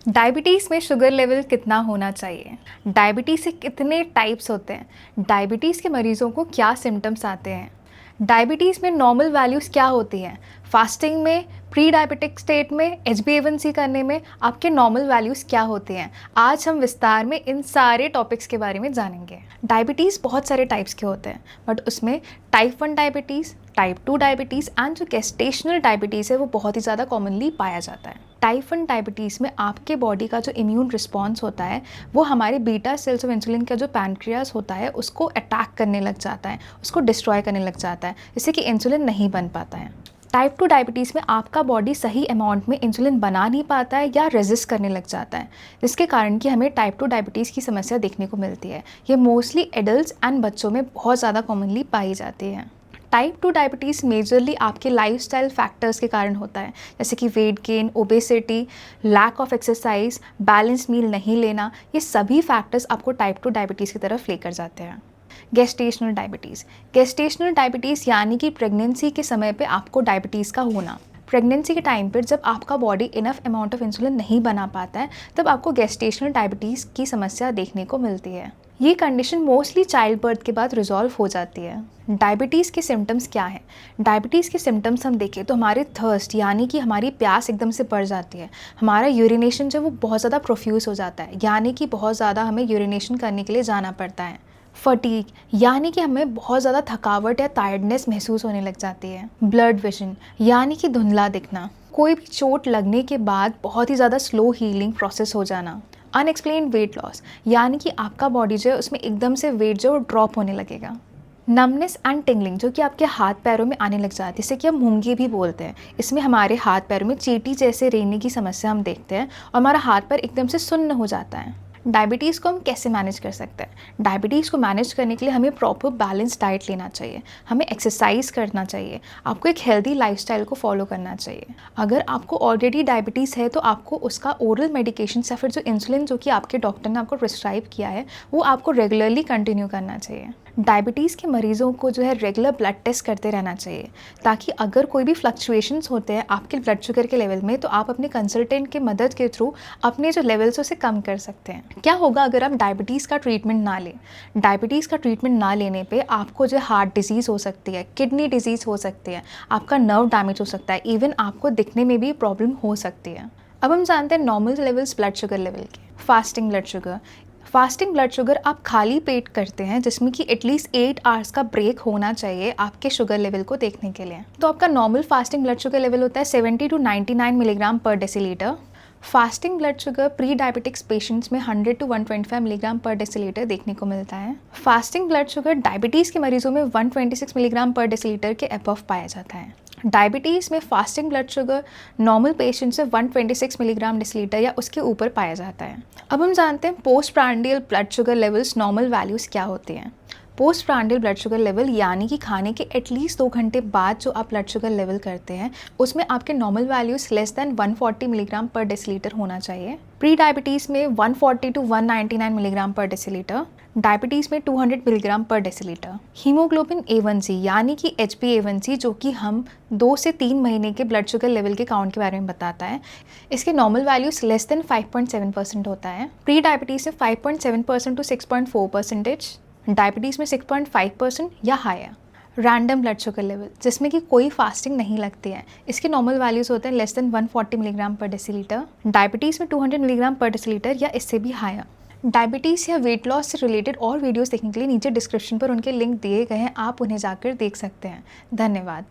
Diabetes में sugar level कितना होना चाहिए? डायबिटीज़ के कितने टाइप्स होते हैं? डायबिटीज़ के मरीज़ों को क्या सिम्पटम्स आते हैं? डायबिटीज़ में नॉर्मल वैल्यूज़ क्या होती हैं? फास्टिंग में, प्री डायबिटिक स्टेट में, HbA1c करने में आपके नॉर्मल वैल्यूज़ क्या होते हैं? आज हम विस्तार में इन सारे टॉपिक्स के बारे में जानेंगे। डायबिटीज़ बहुत सारे टाइप्स के होते हैं, बट उसमें type 1 diabetes, type 2 diabetes and जो गेस्टेशनल डायबिटीज़ है वो बहुत ही ज़्यादा कॉमनली पाया जाता है। टाइप 1 डायबिटीज़ में आपके बॉडी का जो इम्यून रिस्पॉन्स होता है वो हमारे बीटा सेल्स ऑफ इंसुलिन का जो पैनक्रियास होता है उसको अटैक करने लग जाता है, उसको डिस्ट्रॉय करने लग जाता है, जिससे कि इंसुलिन नहीं बन पाता है। टाइप 2 डायबिटीज़ में आपका बॉडी सही अमाउंट में इंसुलिन बना नहीं पाता है या रेजिस्ट करने लग जाता है, जिसके कारण कि हमें टाइप 2 डायबिटीज़ की समस्या देखने को मिलती है। ये मोस्टली एडल्ट्स एंड बच्चों में बहुत ज़्यादा कॉमनली पाई जाती है। टाइप 2 डायबिटीज़ मेजरली आपके लाइफस्टाइल फैक्टर्स के कारण होता है, जैसे कि weight gain, obesity, lack of exercise, balance meal नहीं लेना, ये सभी फैक्टर्स आपको टाइप 2 डायबिटीज़ की तरफ लेकर जाते हैं। गेस्टेशनल डायबिटीज़, गेस्टेशनल डायबिटीज़ यानी कि प्रेगनेंसी के समय पे आपको डायबिटीज़ का होना। प्रेगनेंसी के टाइम पर जब आपका body enough amount of insulin नहीं बना पाता है, तब आपको गेस्टेशनल डायबिटीज़ की समस्या देखने को मिलती है। ये कंडीशन मोस्टली चाइल्ड बर्थ के बाद रिजॉल्व हो जाती है। डायबिटीज़ के सिम्टम्स क्या हैं? डायबिटीज़ के सिम्टम्स हम देखें तो हमारे थर्स्ट यानी कि हमारी प्यास एकदम से बढ़ जाती है। हमारा यूरिनेशन जो वो बहुत ज़्यादा प्रोफ्यूज़ हो जाता है, यानी कि बहुत ज़्यादा हमें यूरिनेशन करने के लिए जाना पड़ता है। फटीग यानी कि हमें बहुत ज़्यादा थकावट या टायर्डनेस महसूस होने लग जाती है। ब्लड विजन यानी कि धुंधला दिखना। कोई भी चोट लगने के बाद बहुत ही ज़्यादा स्लो हीलिंग प्रोसेस हो जाना। अनएक्सप्लेन्ड वेट लॉस यानी कि आपका बॉडी जो है उसमें एकदम से वेट जो है वो ड्रॉप होने लगेगा। नमनेस एंड टिंगलिंग जो कि आपके हाथ पैरों में आने लग जाती है, जिसे कि हम मूंगे भी बोलते हैं। इसमें हमारे हाथ पैरों में चींटी जैसे रेंगने की समस्या हम देखते हैं और हमारा हाथ पैर एकदम से सुन्न हो जाता है। डायबिटीज़ को हम कैसे मैनेज कर सकते हैं? डायबिटीज़ को मैनेज करने के लिए हमें प्रॉपर बैलेंस डाइट लेना चाहिए, हमें एक्सरसाइज करना चाहिए, आपको एक हेल्दी लाइफस्टाइल को फॉलो करना चाहिए। अगर आपको ऑलरेडी डायबिटीज़ है तो आपको उसका ओरल मेडिकेशन या फिर जो इंसुलिन जो कि आपके डॉक्टर ने आपको प्रिस्क्राइब किया है वो आपको रेगुलरली कंटिन्यू करना चाहिए। डायबिटीज़ के मरीज़ों को जो है रेगुलर ब्लड टेस्ट करते रहना चाहिए, ताकि अगर कोई भी फ्लक्चुएशंस होते हैं आपके ब्लड शुगर के लेवल में तो आप अपने कंसल्टेंट की मदद के थ्रू अपने जो लेवल्स उसे कम कर सकते हैं। क्या होगा अगर आप डायबिटीज़ का ट्रीटमेंट ना लें? डायबिटीज़ का ट्रीटमेंट ना लेने पे आपको जो हार्ट डिजीज़ हो सकती है, किडनी डिजीज़ हो सकती है, आपका नर्व डैमेज हो सकता है, इवन आपको दिखने में भी प्रॉब्लम हो सकती है। अब हम जानते हैं normal levels blood sugar level के। Fasting blood sugar, fasting blood sugar आप खाली पेट करते हैं जिसमें कि एटलीस्ट 8 आवर्स का ब्रेक होना चाहिए आपके शुगर लेवल को देखने के लिए। तो आपका normal fasting blood sugar level होता है 70 to 99 मिलीग्राम पर decilitre. Fasting blood sugar pre diabetics patients में 100 to 125 मिलीग्राम पर डेसीलीटर देखने को मिलता है। फास्टिंग ब्लड शुगर डायबिटीज़ के मरीजों में 126 मिलीग्राम पर डेसीलीटर के अबव पाया जाता है। डायबिटीज़ में fasting blood sugar normal patients में 126 मिलीग्राम डेसीलीटर या उसके ऊपर पाया जाता है। अब हम जानते हैं post prandial blood sugar levels normal values क्या होते हैं। Post prandial blood sugar level यानी कि खाने के एटलीस्ट 2 घंटे बाद जो आप ब्लड शुगर लेवल करते हैं उसमें आपके normal values less than 140 milligram पर डेसीलीटर होना चाहिए। प्री डायबिटीज़ में 140 to 199 मिलीग्राम पर डेसीलीटर, डायबिटीज़ में 200 मिलीग्राम पर डेसीलीटर। हीमोग्लोबिन A1c यानी कि HbA1c जो कि हम 2 से 3 महीने के ब्लड शुगर लेवल के काउंट के बारे में बताता है, इसके नॉर्मल वैल्यूज़ लेस दैन 5.7% होता है। प्री डायबिटीज़ में 5.7% to 6.4%, डायबिटीज़ में 6.5% या higher. Random blood sugar level जिसमें कि कोई फास्टिंग नहीं लगती है, इसके नॉर्मल वैल्यूज़ होते हैं लेस दैन 140 मिलीग्राम पर डेसीलीटर, डायबिटीज़ में 200 मिलीग्राम पर डेसीलीटर या इससे भी हायर। डायबिटीज़ या वेट लॉस से रिलेटेड और वीडियोस देखने के लिए नीचे डिस्क्रिप्शन पर उनके लिंक दिए गए हैं, आप उन्हें जाकर देख सकते हैं। धन्यवाद।